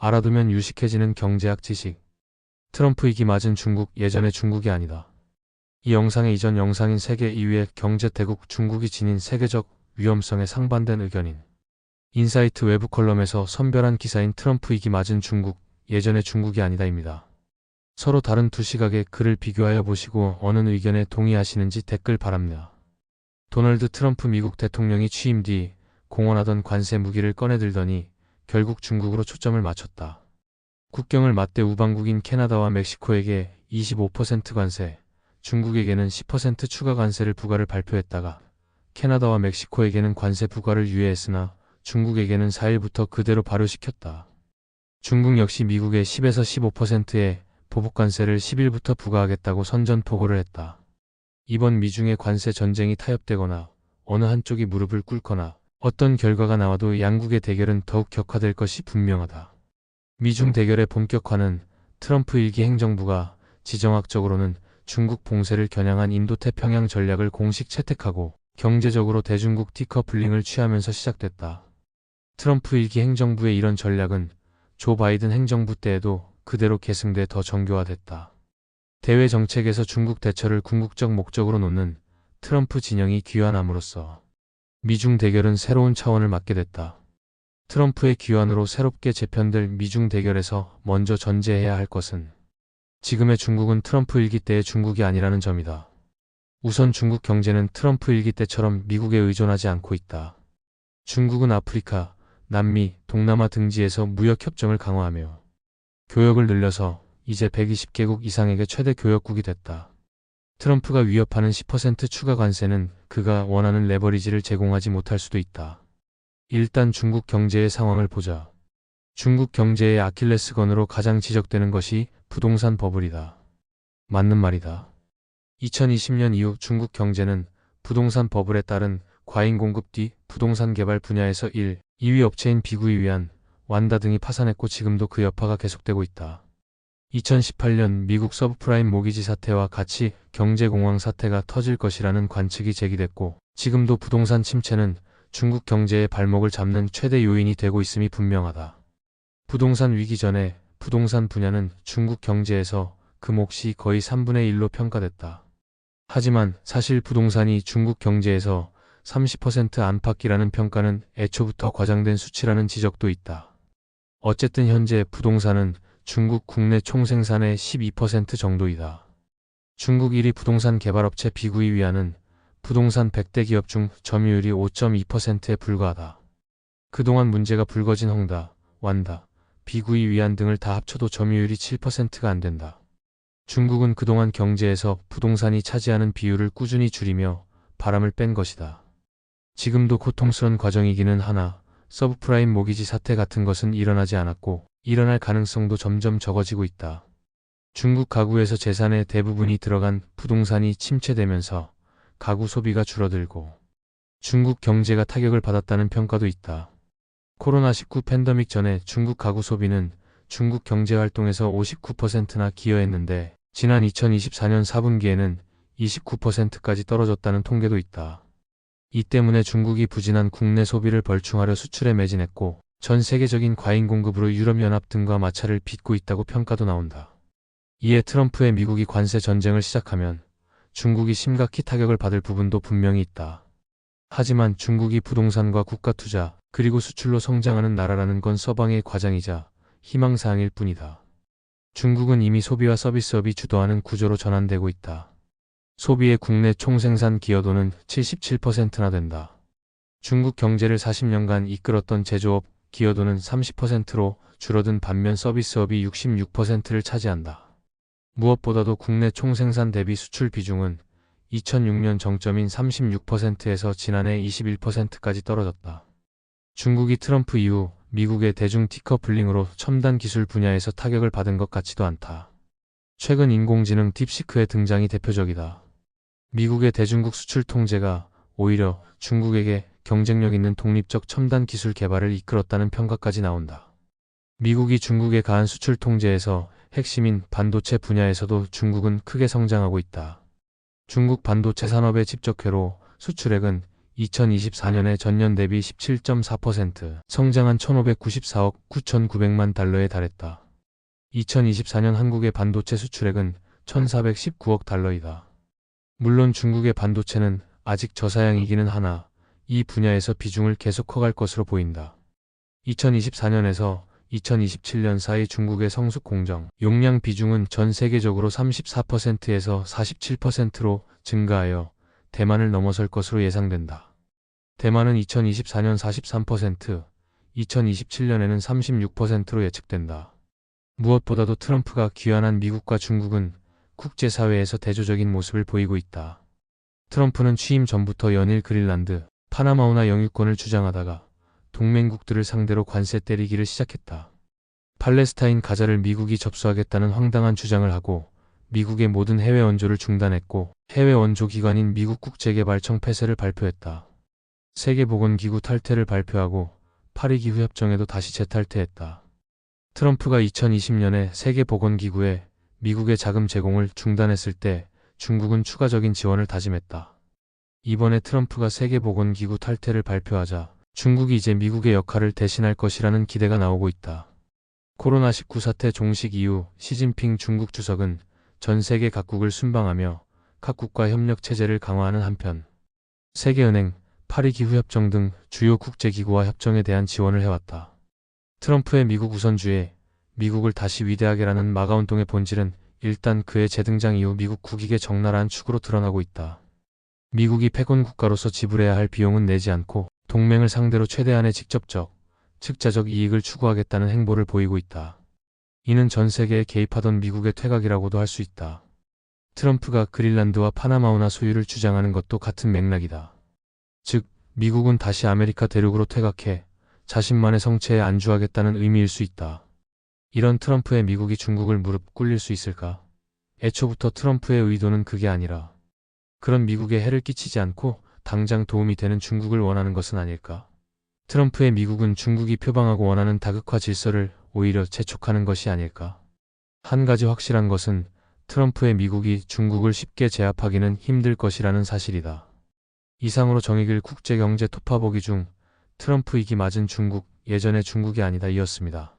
알아두면 유식해지는 경제학 지식. 트럼프 이기 맞은 중국, 예전의 중국이 아니다. 이 영상의 이전 영상인 세계 2위의 경제대국 중국이 지닌 세계적 위험성에 상반된 의견인 인사이트 외부 컬럼에서 선별한 기사인 트럼프 이기 맞은 중국, 예전의 중국이 아니다입니다. 서로 다른 두 시각의 글을 비교하여 보시고 어느 의견에 동의하시는지 댓글 바랍니다. 도널드 트럼프 미국 대통령이 취임 뒤 공언하던 관세 무기를 꺼내들더니 결국 중국으로 초점을 맞췄다. 국경을 맞대 우방국인 캐나다와 멕시코에게 25% 관세, 중국에게는 10% 추가 관세를 부과를 발표했다가 캐나다와 멕시코에게는 관세 부과를 유예했으나 중국에게는 4일부터 그대로 발효시켰다. 중국 역시 미국의 10에서 15%의 보복관세를 10일부터 부과하겠다고 선전포고를 했다. 이번 미중의 관세 전쟁이 타협되거나 어느 한쪽이 무릎을 꿇거나 어떤 결과가 나와도 양국의 대결은 더욱 격화될 것이 분명하다. 미중 대결의 본격화는 트럼프 일기 행정부가 지정학적으로는 중국 봉쇄를 겨냥한 인도태평양 전략을 공식 채택하고 경제적으로 대중국 디커플링을 취하면서 시작됐다. 트럼프 일기 행정부의 이런 전략은 조 바이든 행정부 때에도 그대로 계승돼 더 정교화됐다. 대외 정책에서 중국 대처를 궁극적 목적으로 놓는 트럼프 진영이 귀환함으로써 미중 대결은 새로운 차원을 맞게 됐다. 트럼프의 귀환으로 새롭게 재편될 미중 대결에서 먼저 전제해야 할 것은 지금의 중국은 트럼프 일기 때의 중국이 아니라는 점이다. 우선 중국 경제는 트럼프 일기 때처럼 미국에 의존하지 않고 있다. 중국은 아프리카, 남미, 동남아 등지에서 무역 협정을 강화하며 교역을 늘려서 이제 120개국 이상에게 최대 교역국이 됐다. 트럼프가 위협하는 10% 추가 관세는 그가 원하는 레버리지를 제공하지 못할 수도 있다. 일단 중국 경제의 상황을 보자. 중국 경제의 아킬레스건으로 가장 지적되는 것이 부동산 버블이다. 맞는 말이다. 2020년 이후 중국 경제는 부동산 버블에 따른 과잉 공급 뒤 부동산 개발 분야에서 2위 업체인 비구이 위안, 완다 등이 파산했고 지금도 그 여파가 계속되고 있다. 2018년 미국 서브프라임 모기지 사태와 같이 경제공황 사태가 터질 것이라는 관측이 제기됐고 지금도 부동산 침체는 중국 경제의 발목을 잡는 최대 요인이 되고 있음이 분명하다. 부동산 위기 전에 부동산 분야는 중국 경제에서 그 몫이 거의 3분의 1로 평가됐다. 하지만 사실 부동산이 중국 경제에서 30% 안팎이라는 평가는 애초부터 과장된 수치라는 지적도 있다. 어쨌든 현재 부동산은 중국 국내 총생산의 12% 정도이다. 중국 1위 부동산 개발업체 비구이 위안은 부동산 100대 기업 중 점유율이 5.2%에 불과하다. 그동안 문제가 불거진 헝다, 완다, 비구이 위안 등을 다 합쳐도 점유율이 7%가 안 된다. 중국은 그동안 경제에서 부동산이 차지하는 비율을 꾸준히 줄이며 바람을 뺀 것이다. 지금도 고통스러운 과정이기는 하나 서브프라임 모기지 사태 같은 것은 일어나지 않았고 일어날 가능성도 점점 적어지고 있다. 중국 가구에서 재산의 대부분이 들어간 부동산이 침체되면서 가구 소비가 줄어들고 중국 경제가 타격을 받았다는 평가도 있다. 코로나19 팬데믹 전에 중국 가구 소비는 중국 경제활동에서 59%나 기여했는데 지난 2024년 4분기에는 29%까지 떨어졌다는 통계도 있다. 이 때문에 중국이 부진한 국내 소비를 벌충하려 수출에 매진했고 전 세계적인 과잉 공급으로 유럽연합 등과 마찰을 빚고 있다고 평가도 나온다. 이에 트럼프의 미국이 관세 전쟁을 시작하면 중국이 심각히 타격을 받을 부분도 분명히 있다. 하지만 중국이 부동산과 국가 투자 그리고 수출로 성장하는 나라라는 건 서방의 과장이자 희망사항일 뿐이다. 중국은 이미 소비와 서비스업이 주도하는 구조로 전환되고 있다. 소비의 국내 총생산 기여도는 77%나 된다. 중국 경제를 40년간 이끌었던 제조업 기여도는 30%로 줄어든 반면 서비스업이 66%를 차지한다. 무엇보다도 국내 총생산 대비 수출 비중은 2006년 정점인 36%에서 지난해 21%까지 떨어졌다. 중국이 트럼프 이후 미국의 대중 디커플링으로 첨단 기술 분야에서 타격을 받은 것 같지도 않다. 최근 인공지능 딥시크의 등장이 대표적이다. 미국의 대중국 수출 통제가 오히려 중국에게 경쟁력 있는 독립적 첨단 기술 개발을 이끌었다는 평가까지 나온다. 미국이 중국에 가한 수출 통제에서 핵심인 반도체 분야에서도 중국은 크게 성장하고 있다. 중국 반도체 산업의 집적회로 수출액은 2024년에 전년 대비 17.4% 성장한 1,594억 9,900만 달러에 달했다. 2024년 한국의 반도체 수출액은 1,419억 달러이다. 물론 중국의 반도체는 아직 저사양이기는 하나 이 분야에서 비중을 계속 커갈 것으로 보인다. 2024년에서 2027년 사이 중국의 성숙 공정 용량 비중은 전 세계적으로 34%에서 47%로 증가하여 대만을 넘어설 것으로 예상된다. 대만은 2024년 43%, 2027년에는 36%로 예측된다. 무엇보다도 트럼프가 귀환한 미국과 중국은 국제사회에서 대조적인 모습을 보이고 있다. 트럼프는 취임 전부터 연일 그린란드, 파나마운하 영유권을 주장하다가 동맹국들을 상대로 관세 때리기를 시작했다. 팔레스타인 가자를 미국이 접수하겠다는 황당한 주장을 하고 미국의 모든 해외 원조를 중단했고 해외 원조 기관인 미국 국제개발청 폐쇄를 발표했다. 세계보건기구 탈퇴를 발표하고 파리기후협정에도 다시 재탈퇴했다. 트럼프가 2020년에 세계보건기구에 미국의 자금 제공을 중단했을 때 중국은 추가적인 지원을 다짐했다. 이번에 트럼프가 세계보건기구 탈퇴를 발표하자 중국이 이제 미국의 역할을 대신할 것이라는 기대가 나오고 있다. 코로나19 사태 종식 이후 시진핑 중국 주석은 전 세계 각국을 순방하며 각국과 협력 체제를 강화하는 한편 세계은행, 파리기후협정 등 주요 국제기구와 협정에 대한 지원을 해왔다. 트럼프의 미국 우선주의, 미국을 다시 위대하게라는 마가운동의 본질은 일단 그의 재등장 이후 미국 국익의 적나라한 축으로 드러나고 있다. 미국이 패권 국가로서 지불해야 할 비용은 내지 않고 동맹을 상대로 최대한의 직접적, 즉자적 이익을 추구하겠다는 행보를 보이고 있다. 이는 전 세계에 개입하던 미국의 퇴각이라고도 할 수 있다. 트럼프가 그린란드와 파나마운하 소유를 주장하는 것도 같은 맥락이다. 즉, 미국은 다시 아메리카 대륙으로 퇴각해 자신만의 성체에 안주하겠다는 의미일 수 있다. 이런 트럼프의 미국이 중국을 무릎 꿇릴 수 있을까? 애초부터 트럼프의 의도는 그게 아니라 그런 미국에 해를 끼치지 않고 당장 도움이 되는 중국을 원하는 것은 아닐까? 트럼프의 미국은 중국이 표방하고 원하는 다극화 질서를 오히려 재촉하는 것이 아닐까? 한 가지 확실한 것은 트럼프의 미국이 중국을 쉽게 제압하기는 힘들 것이라는 사실이다. 이상으로 정익일 국제경제 토파보기 중 트럼프 이기 맞은 중국, 예전의 중국이 아니다 이었습니다.